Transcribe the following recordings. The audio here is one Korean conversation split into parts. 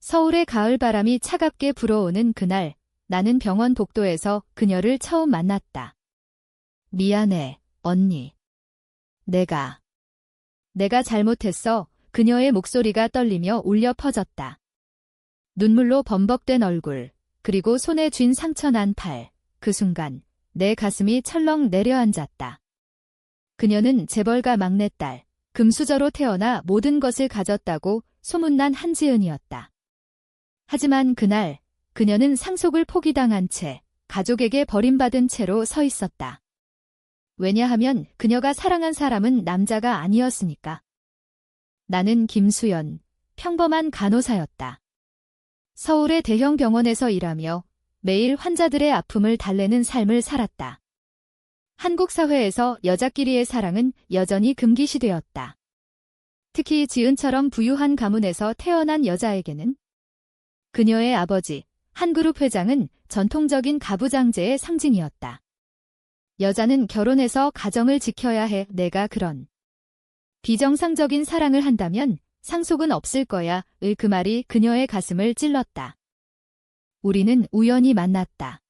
서울의 가을바람이 차갑게 불어오는 그날, 나는 병원 복도에서 그녀를 처음 만났다. 미안해, 언니. 내가 잘못했어. 그녀의 목소리가 떨리며 울려 퍼졌다. 눈물로 범벅된 얼굴, 그리고 손에 쥔 상처난 팔. 그 순간, 내 가슴이 철렁 내려앉았다. 그녀는 재벌가 막내딸, 금수저로 태어나 모든 것을 가졌다고 소문난 한지은이었다. 하지만 그날, 그녀는 상속을 포기당한 채, 가족에게 버림받은 채로 서 있었다. 왜냐하면 그녀가 사랑한 사람은 남자가 아니었으니까. 나는 김수연, 평범한 간호사였다. 서울의 대형 병원에서 일하며 매일 환자들의 아픔을 달래는 삶을 살았다. 한국 사회에서 여자끼리의 사랑은 여전히 금기시되었다. 특히 지은처럼 부유한 가문에서 태어난 여자에게는 그녀의 아버지, 한그룹 회장은 전통적인 가부장제의 상징이었다. 여자는 결혼해서 가정을 지켜야 해. 내가 그런 비정상적인 사랑을 한다면 상속은 없을 거야. 그 말이 그녀의 가슴을 찔렀다. 우리는 우연히 만났다.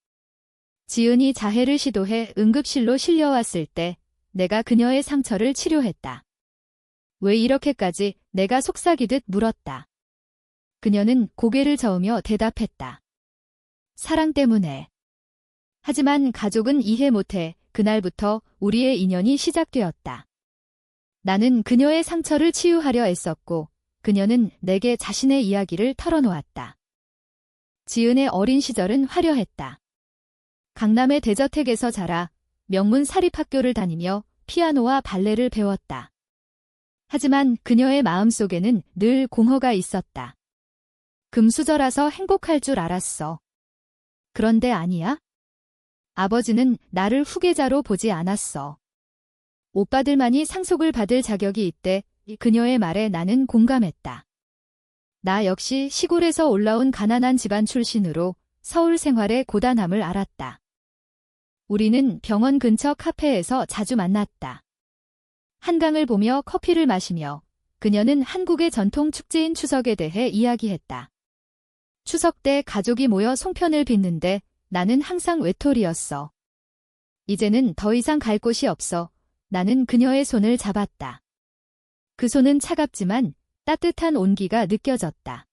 지은이 자해를 시도해 응급실로 실려왔을 때 내가 그녀의 상처를 치료했다. 왜 이렇게까지? 내가 속삭이듯 물었다. 그녀는 고개를 저으며 대답했다. 사랑 때문에. 하지만 가족은 이해 못해. 그날부터 우리의 인연이 시작되었다. 나는 그녀의 상처를 치유하려 애썼고 그녀는 내게 자신의 이야기를 털어놓았다. 지은의 어린 시절은 화려했다. 강남의 대저택에서 자라 명문 사립학교를 다니며 피아노와 발레를 배웠다. 하지만 그녀의 마음속에는 늘 공허가 있었다. 금수저라서 행복할 줄 알았어. 그런데 아니야? 아버지는 나를 후계자로 보지 않았어. 오빠들만이 상속을 받을 자격이 있대. 그녀의 말에 나는 공감했다. 나 역시 시골에서 올라온 가난한 집안 출신으로 서울 생활의 고단함을 알았다. 우리는 병원 근처 카페에서 자주 만났다. 한강을 보며 커피를 마시며 그녀는 한국의 전통 축제인 추석에 대해 이야기했다. 추석 때 가족이 모여 송편을 빚는데 나는 항상 외톨이였어. 이제는 더 이상 갈 곳이 없어. 나는 그녀의 손을 잡았다. 그 손은 차갑지만 따뜻한 온기가 느껴졌다.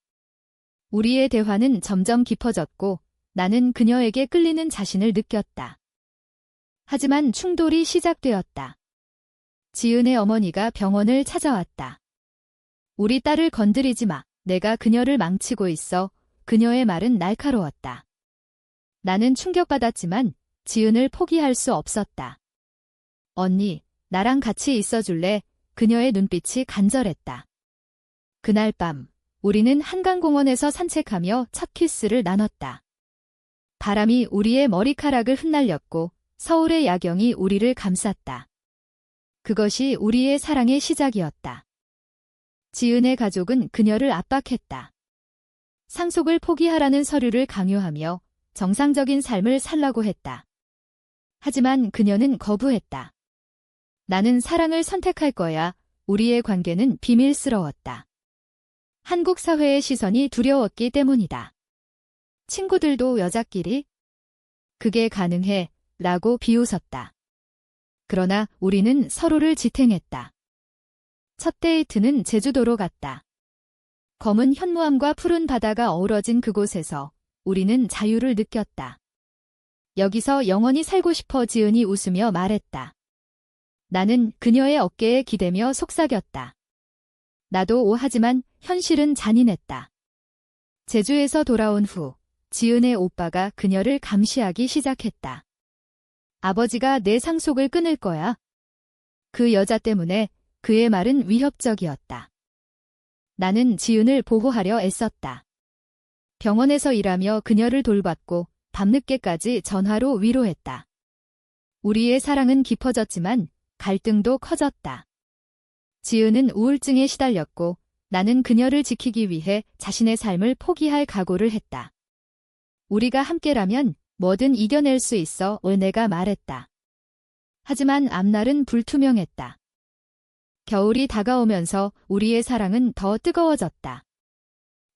우리의 대화는 점점 깊어졌고 나는 그녀에게 끌리는 자신을 느꼈다. 하지만 충돌이 시작되었다. 지은의 어머니가 병원을 찾아왔다. 우리 딸을 건드리지 마. 내가 그녀를 망치고 있어. 그녀의 말은 날카로웠다. 나는 충격받았지만 지은을 포기할 수 없었다. 언니, 나랑 같이 있어줄래? 그녀의 눈빛이 간절했다. 그날 밤, 우리는 한강공원에서 산책하며 첫 키스를 나눴다. 바람이 우리의 머리카락을 흩날렸고 서울의 야경이 우리를 감쌌다. 그것이 우리의 사랑의 시작이었다. 지은의 가족은 그녀를 압박했다. 상속을 포기하라는 서류를 강요하며 정상적인 삶을 살라고 했다. 하지만 그녀는 거부했다. 나는 사랑을 선택할 거야. 우리의 관계는 비밀스러웠다. 한국 사회의 시선이 두려웠기 때문이다. 친구들도 여자끼리? 그게 가능해? 라고 비웃었다. 그러나 우리는 서로를 지탱했다. 첫 데이트는 제주도로 갔다. 검은 현무암과 푸른 바다가 어우러진 그곳에서 우리는 자유를 느꼈다. 여기서 영원히 살고 싶어. 지은이 웃으며 말했다. 나는 그녀의 어깨에 기대며 속삭였다. 나도 하지만 현실은 잔인했다. 제주에서 돌아온 후 지은의 오빠가 그녀를 감시하기 시작했다. 아버지가 내 상속을 끊을 거야. 그 여자 때문에. 그의 말은 위협적이었다. 나는 지은을 보호하려 애썼다. 병원에서 일하며 그녀를 돌봤고 밤늦게까지 전화로 위로했다. 우리의 사랑은 깊어졌지만 갈등도 커졌다. 지은은 우울증에 시달렸고 나는 그녀를 지키기 위해 자신의 삶을 포기할 각오를 했다. 우리가 함께라면 뭐든 이겨낼 수 있어. 내가 말했다. 하지만 앞날은 불투명했다. 겨울이 다가오면서 우리의 사랑은 더 뜨거워졌다.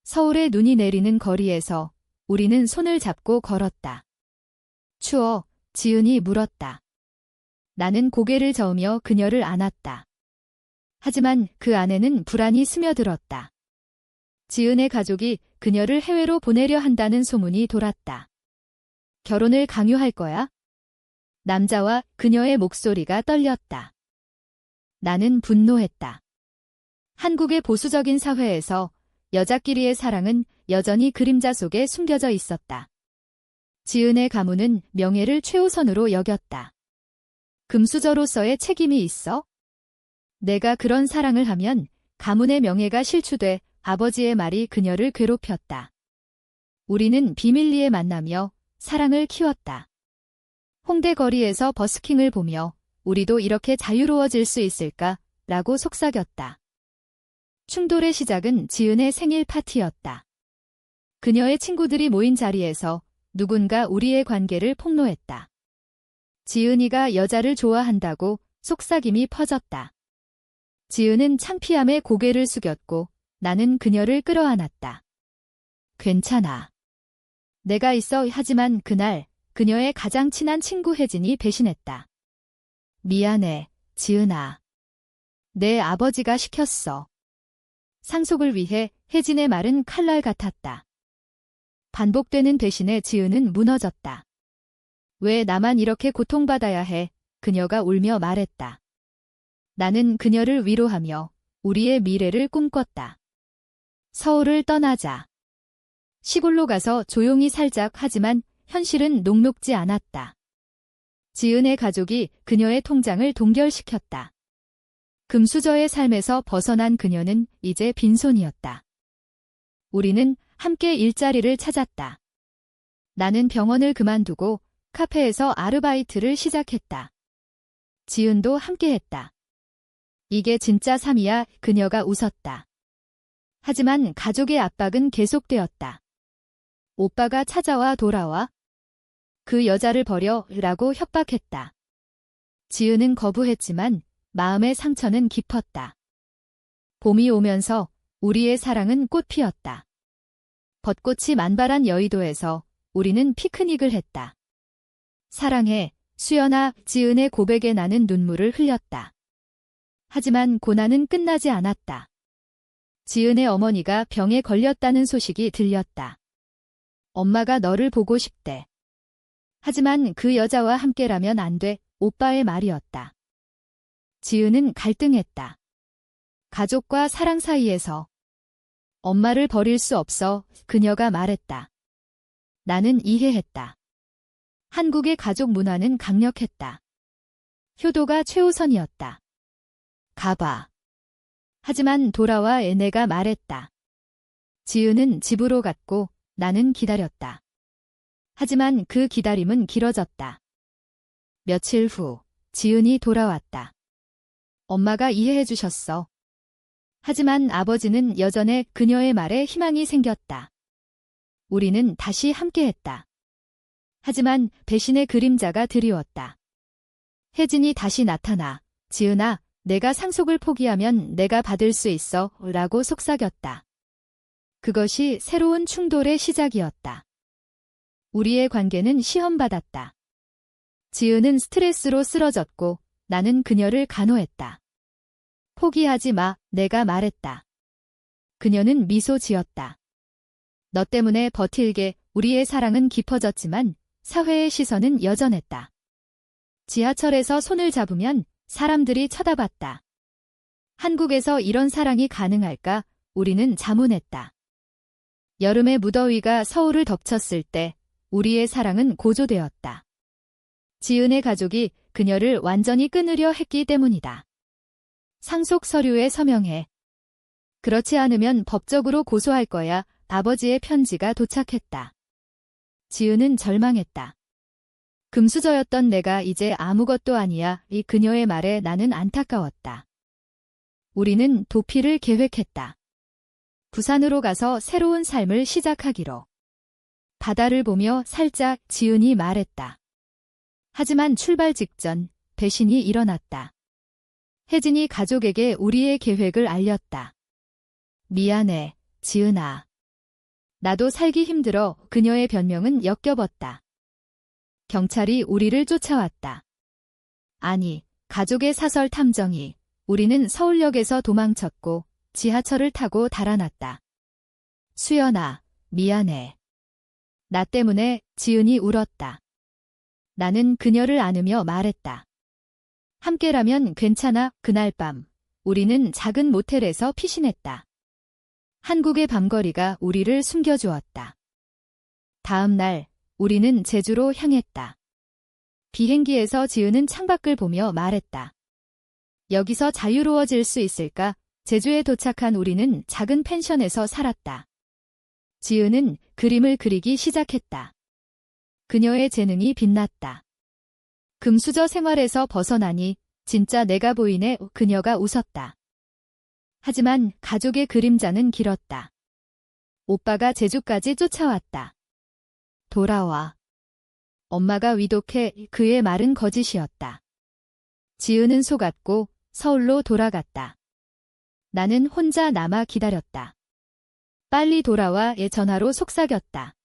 서울의 눈이 내리는 거리에서 우리는 손을 잡고 걸었다. 추워, 지은이 물었다. 나는 고개를 저으며 그녀를 안았다. 하지만 그 안에는 불안이 스며들었다. 지은의 가족이 그녀를 해외로 보내려 한다는 소문이 돌았다. 결혼을 강요할 거야? 남자와 그녀의 목소리가 떨렸다. 나는 분노했다. 한국의 보수적인 사회에서 여자끼리의 사랑은 여전히 그림자 속에 숨겨져 있었다. 지은의 가문은 명예를 최우선으로 여겼다. 금수저로서의 책임이 있어? 내가 그런 사랑을 하면 가문의 명예가 실추돼 아버지의 말이 그녀를 괴롭혔다. 우리는 비밀리에 만나며 사랑을 키웠다. 홍대 거리에서 버스킹을 보며 우리도 이렇게 자유로워질 수 있을까? 라고 속삭였다. 충돌의 시작은 지은의 생일 파티였다. 그녀의 친구들이 모인 자리에서 누군가 우리의 관계를 폭로했다. 지은이가 여자를 좋아한다고 속삭임이 퍼졌다. 지은은 창피함에 고개를 숙였고 나는 그녀를 끌어안았다. 괜찮아. 내가 있어. 하지만 그날 그녀의 가장 친한 친구 혜진이 배신했다. 미안해, 지은아. 내 아버지가 시켰어. 상속을 위해 혜진의 말은 칼날 같았다. 반복되는 배신에 지은은 무너졌다. 왜 나만 이렇게 고통받아야 해? 그녀가 울며 말했다. 나는 그녀를 위로하며 우리의 미래를 꿈꿨다. 서울을 떠나자. 시골로 가서 조용히 살자. 하지만 현실은 녹록지 않았다. 지은의 가족이 그녀의 통장을 동결시켰다. 금수저의 삶에서 벗어난 그녀는 이제 빈손이었다. 우리는 함께 일자리를 찾았다. 나는 병원을 그만두고 카페에서 아르바이트를 시작했다. 지은도 함께했다. 이게 진짜 삶이야. 그녀가 웃었다. 하지만 가족의 압박은 계속되었다. 오빠가 찾아와 돌아와. 그 여자를 버려 라고 협박했다. 지은은 거부했지만 마음의 상처는 깊었다. 봄이 오면서 우리의 사랑은 꽃 피었다. 벚꽃이 만발한 여의도에서 우리는 피크닉을 했다. 사랑해, 수연아. 지은의 고백에 나는 눈물을 흘렸다. 하지만 고난은 끝나지 않았다. 지은의 어머니가 병에 걸렸다는 소식이 들렸다. 엄마가 너를 보고 싶대. 하지만 그 여자와 함께라면 안 돼. 오빠의 말이었다. 지은은 갈등했다. 가족과 사랑 사이에서. 엄마를 버릴 수 없어. 그녀가 말했다. 나는 이해했다. 한국의 가족 문화는 강력했다. 효도가 최우선이었다. 가봐. 하지만 돌아와. 내가 말했다. 지은은 집으로 갔고 나는 기다렸다. 하지만 그 기다림은 길어졌다. 며칠 후 지은이 돌아왔다. 엄마가 이해해 주셨어. 하지만 아버지는 여전해. 그녀의 말에 희망이 생겼다. 우리는 다시 함께했다. 하지만 배신의 그림자가 드리웠다. 혜진이 다시 나타나. 지은아, 내가 상속을 포기하면 내가 받을 수 있어. 라고 속삭였다. 그것이 새로운 충돌의 시작이었다. 우리의 관계는 시험받았다. 지은은 스트레스로 쓰러졌고 나는 그녀를 간호했다. 포기하지 마. 내가 말했다. 그녀는 미소 지었다. 너 때문에 버틸게. 우리의 사랑은 깊어졌지만 사회의 시선은 여전했다. 지하철에서 손을 잡으면 사람들이 쳐다봤다. 한국에서 이런 사랑이 가능할까? 우리는 자문했다. 여름의 무더위가 서울을 덮쳤을 때 우리의 사랑은 고조되었다. 지은의 가족이 그녀를 완전히 끊으려 했기 때문이다. 상속 서류에 서명해. 그렇지 않으면 법적으로 고소할 거야. 아버지의 편지가 도착했다. 지은은 절망했다. 금수저였던 내가 이제 아무것도 아니야. 이 그녀의 말에 나는 안타까웠다. 우리는 도피를 계획했다. 부산으로 가서 새로운 삶을 시작하기로. 바다를 보며 살짝. 지은이 말했다. 하지만 출발 직전 배신이 일어났다. 혜진이 가족에게 우리의 계획을 알렸다. 미안해, 지은아. 나도 살기 힘들어 그녀의 변명은 역겨웠다. 경찰이 우리를 쫓아왔다. 아니, 가족의 사설 탐정이. 우리는 서울역에서 도망쳤고 지하철을 타고 달아났다. 수연아, 미안해. 나 때문에 지은이 울었다. 나는 그녀를 안으며 말했다. 함께라면 괜찮아. 그날 밤 우리는 작은 모텔에서 피신했다. 한국의 밤거리가 우리를 숨겨주었다. 다음 날 우리는 제주로 향했다. 비행기에서 지은은 창밖을 보며 말했다. 여기서 자유로워질 수 있을까? 제주에 도착한 우리는 작은 펜션에서 살았다. 지은은 그림을 그리기 시작했다. 그녀의 재능이 빛났다. 금수저 생활에서 벗어나니 진짜 내가 보이네. 그녀가 웃었다. 하지만 가족의 그림자는 길었다. 오빠가 제주까지 쫓아왔다. 돌아와. 엄마가 위독해. 그의 말은 거짓이었다. 지은은 속았고 서울로 돌아갔다. 나는 혼자 남아 기다렸다. 빨리 돌아와의 전화로 속삭였다.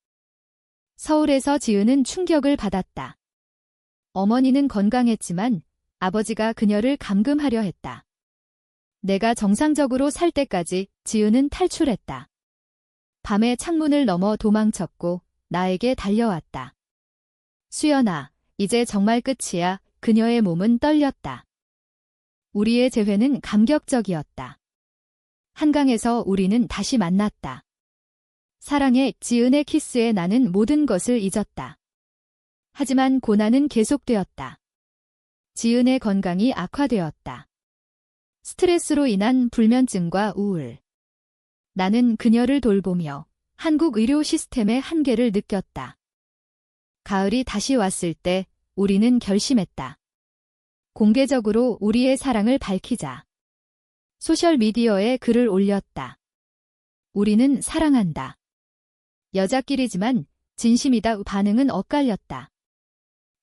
서울에서 지은은 충격을 받았다. 어머니는 건강했지만 아버지가 그녀를 감금하려 했다. 내가 정상적으로 살 때까지 지은은 탈출했다. 밤에 창문을 넘어 도망쳤고 나에게 달려왔다. 수연아, 이제 정말 끝이야. 그녀의 몸은 떨렸다. 우리의 재회는 감격적이었다. 한강에서 우리는 다시 만났다. 사랑해. 지은의 키스에 나는 모든 것을 잊었다. 하지만 고난은 계속되었다. 지은의 건강이 악화되었다. 스트레스로 인한 불면증과 우울. 나는 그녀를 돌보며 한국 의료 시스템의 한계를 느꼈다. 가을이 다시 왔을 때 우리는 결심했다. 공개적으로 우리의 사랑을 밝히자. 소셜미디어에 글을 올렸다. 우리는 사랑한다. 여자끼리지만 진심이다. 반응은 엇갈렸다.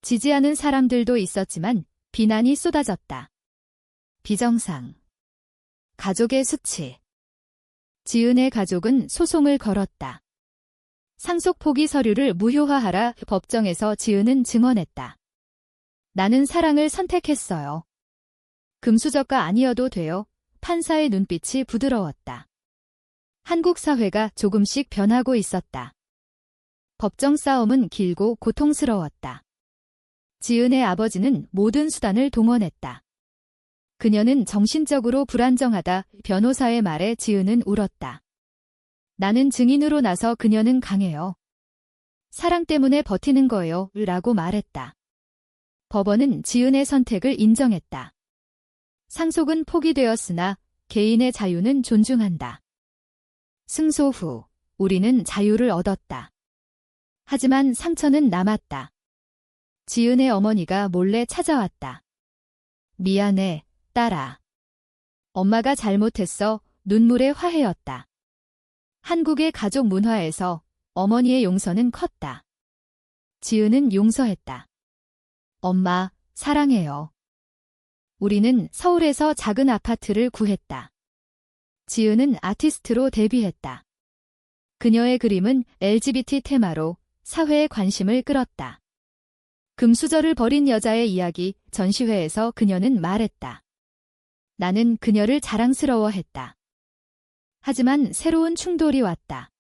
지지하는 사람들도 있었지만 비난이 쏟아졌다. 비정상. 가족의 수치. 지은의 가족은 소송을 걸었다. 상속 포기 서류를 무효화하라. 법정에서 지은은 증언했다. 나는 사랑을 선택했어요. 금수저가 아니어도 돼요. 판사의 눈빛이 부드러웠다. 한국 사회가 조금씩 변하고 있었다. 법정 싸움은 길고 고통스러웠다. 지은의 아버지는 모든 수단을 동원했다. 그녀는 정신적으로 불안정하다. 변호사의 말에 지은은 울었다. 나는 증인으로 나서 그녀는 강해요. 사랑 때문에 버티는 거예요. 라고 말했다. 법원은 지은의 선택을 인정했다. 상속은 포기되었으나 개인의 자유는 존중한다. 승소 후 우리는 자유를 얻었다. 하지만 상처는 남았다. 지은의 어머니가 몰래 찾아왔다. 미안해, 딸아. 엄마가 잘못했어. 눈물의 화해였다. 한국의 가족 문화에서 어머니의 용서는 컸다. 지은은 용서했다. 엄마, 사랑해요. 우리는 서울에서 작은 아파트를 구했다. 지은은 아티스트로 데뷔했다. 그녀의 그림은 LGBT 테마로 사회의 관심을 끌었다. 금수저를 버린 여자의 이야기. 전시회에서 그녀는 말했다. 나는 그녀를 자랑스러워했다. 하지만 새로운 충돌이 왔다.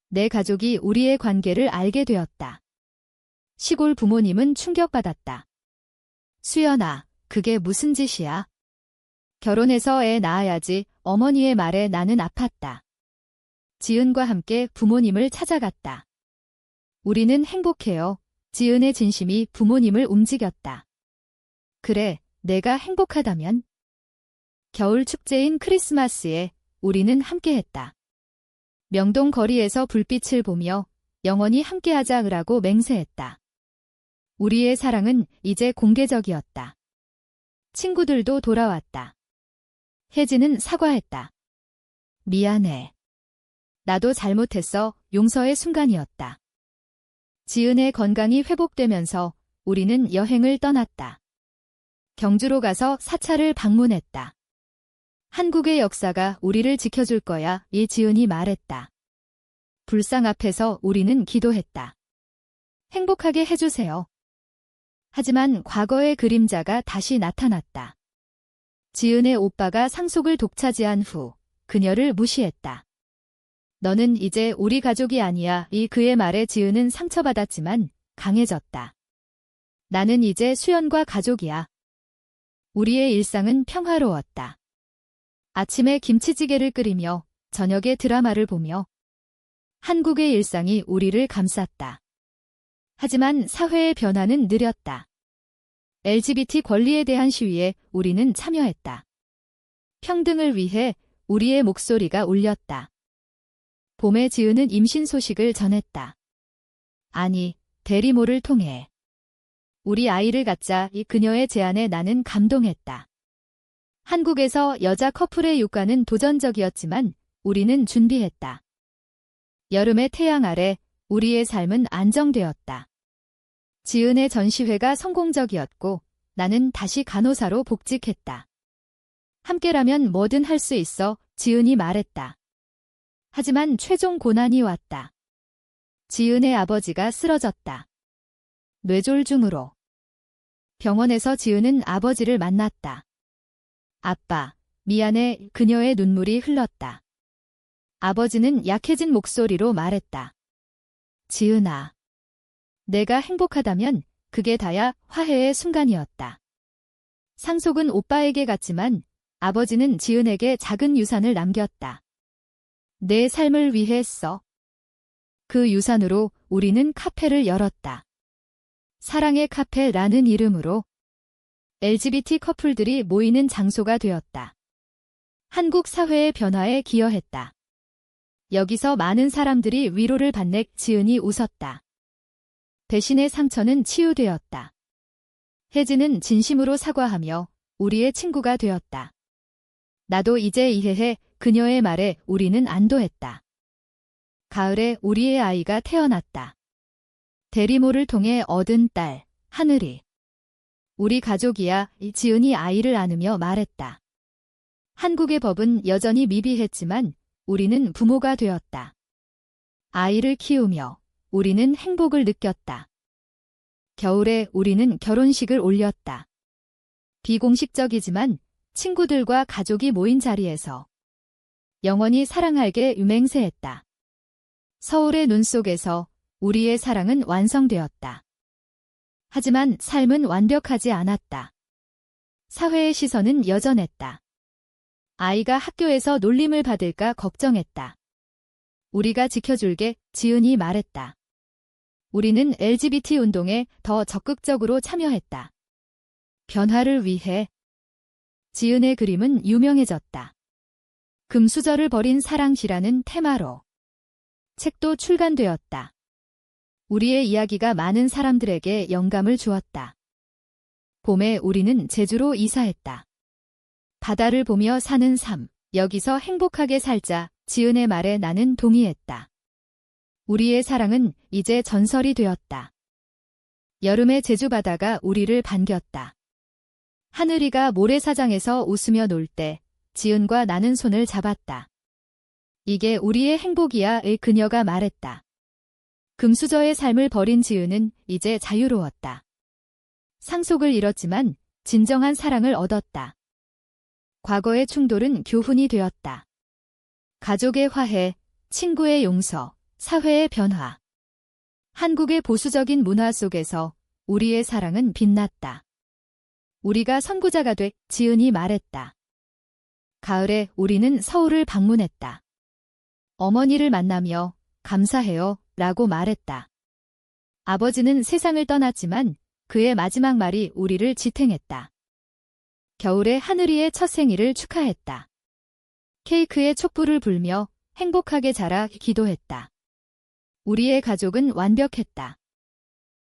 내 가족이 우리의 관계를 알게 되었다. 시골 부모님은 충격받았다. 수연아, 그게 무슨 짓이야? 결혼해서 애 낳아야지. 어머니의 말에 나는 아팠다. 지은과 함께 부모님을 찾아갔다. 우리는 행복해요. 지은의 진심이 부모님을 움직였다. 그래, 내가 행복하다면? 겨울 축제인 크리스마스에 우리는 함께했다. 명동 거리에서 불빛을 보며 영원히 함께하자라고 맹세했다. 우리의 사랑은 이제 공개적이었다. 친구들도 돌아왔다. 혜진은 사과했다. 미안해. 나도 잘못했어. 용서의 순간이었다. 지은의 건강이 회복되면서 우리는 여행을 떠났다. 경주로 가서 사찰을 방문했다. 한국의 역사가 우리를 지켜줄 거야. 이 지은이 말했다. 불상 앞에서 우리는 기도했다. 행복하게 해주세요. 하지만 과거의 그림자가 다시 나타났다. 지은의 오빠가 상속을 독차지한 후 그녀를 무시했다. 너는 이제 우리 가족이 아니야. 이 그의 말에 지은은 상처받았지만 강해졌다. 나는 이제 수연과 가족이야. 우리의 일상은 평화로웠다. 아침에 김치찌개를 끓이며 저녁에 드라마를 보며 한국의 일상이 우리를 감쌌다. 하지만 사회의 변화는 느렸다. LGBT 권리에 대한 시위에 우리는 참여했다. 평등을 위해 우리의 목소리가 울렸다. 봄에 지은은 임신 소식을 전했다. 아니, 대리모를 통해. 우리 아이를 갖자. 이 그녀의 제안에 나는 감동했다. 한국에서 여자 커플의 육아는 도전적이었지만 우리는 준비했다. 여름의 태양 아래 우리의 삶은 안정되었다. 지은의 전시회가 성공적이었고 나는 다시 간호사로 복직했다. 함께라면 뭐든 할 수 있어. 지은이 말했다. 하지만 최종 고난이 왔다. 지은의 아버지가 쓰러졌다. 뇌졸중으로. 병원에서 지은은 아버지를 만났다. 아빠, 미안해. 그녀의 눈물이 흘렀다. 아버지는 약해진 목소리로 말했다. 지은아. 내가 행복하다면 그게 다야. 화해의 순간이었다. 상속은 오빠에게 갔지만 아버지는 지은에게 작은 유산을 남겼다. 내 삶을 위해 써. 그 유산으로 우리는 카페를 열었다. 사랑의 카페라는 이름으로 LGBT 커플들이 모이는 장소가 되었다. 한국 사회의 변화에 기여했다. 여기서 많은 사람들이 위로를 받네. 지은이 웃었다. 배신의 상처는 치유되었다. 혜진은 진심으로 사과하며 우리의 친구가 되었다. 나도 이제 이해해. 그녀의 말에 우리는 안도했다. 가을에 우리의 아이가 태어났다. 대리모를 통해 얻은 딸, 하늘이. 우리 가족이야. 지은이 아이를 안으며 말했다. 한국의 법은 여전히 미비했지만 우리는 부모가 되었다. 아이를 키우며 우리는 행복을 느꼈다. 겨울에 우리는 결혼식을 올렸다. 비공식적이지만 친구들과 가족이 모인 자리에서 영원히 사랑할게 맹세했다. 서울의 눈 속에서 우리의 사랑은 완성되었다. 하지만 삶은 완벽하지 않았다. 사회의 시선은 여전했다. 아이가 학교에서 놀림을 받을까 걱정했다. 우리가 지켜줄게. 지은이 말했다. 우리는 LGBT 운동에 더 적극적으로 참여했다. 변화를 위해. 지은의 그림은 유명해졌다. 금수저를 버린 사랑시라는 테마로. 책도 출간되었다. 우리의 이야기가 많은 사람들에게 영감을 주었다. 봄에 우리는 제주로 이사했다. 바다를 보며 사는 삶, 여기서 행복하게 살자. 지은의 말에 나는 동의했다. 우리의 사랑은 이제 전설이 되었다. 여름의 제주 바다가 우리를 반겼다. 하늘이가 모래사장에서 웃으며 놀 때 지은과 나는 손을 잡았다. 이게 우리의 행복이야. 그녀가 말했다. 금수저의 삶을 버린 지은은 이제 자유로웠다. 상속을 잃었지만 진정한 사랑을 얻었다. 과거의 충돌은 교훈이 되었다. 가족의 화해, 친구의 용서, 사회의 변화. 한국의 보수적인 문화 속에서 우리의 사랑은 빛났다. 우리가 선구자가 돼. 지은이 말했다. 가을에 우리는 서울을 방문했다. 어머니를 만나며 감사해요 라고 말했다. 아버지는 세상을 떠났지만 그의 마지막 말이 우리를 지탱했다. 겨울에 하늘이의 첫 생일을 축하했다. 케이크에 촛불을 불며 행복하게 자라 기도했다. 우리의 가족은 완벽했다.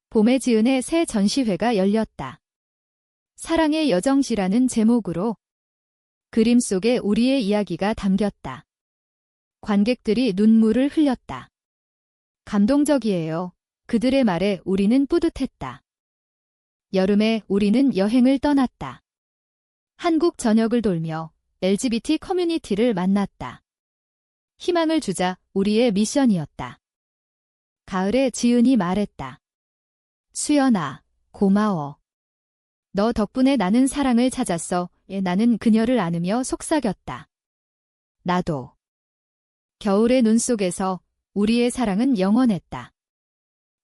봄에 지은의 새 전시회가 열렸다. 사랑의 여정시라는 제목으로 그림 속에 우리의 이야기가 담겼다. 관객들이 눈물을 흘렸다. 감동적이에요. 그들의 말에 우리는 뿌듯했다. 여름에 우리는 여행을 떠났다. 한국 전역을 돌며 LGBT 커뮤니티를 만났다. 희망을 주자 우리의 미션이었다. 가을에 지은이 말했다. 수연아, 고마워. 너 덕분에 나는 사랑을 찾았어. 나는 그녀를 안으며 속삭였다. 나도. 겨울의 눈 속에서 우리의 사랑은 영원했다.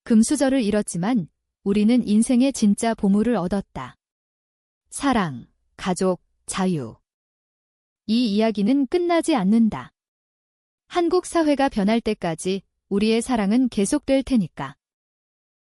금수저를 잃었지만 우리는 인생의 진짜 보물을 얻었다. 사랑, 가족, 자유. 이 이야기는 끝나지 않는다. 한국 사회가 변할 때까지 우리의 사랑은 계속될 테니까.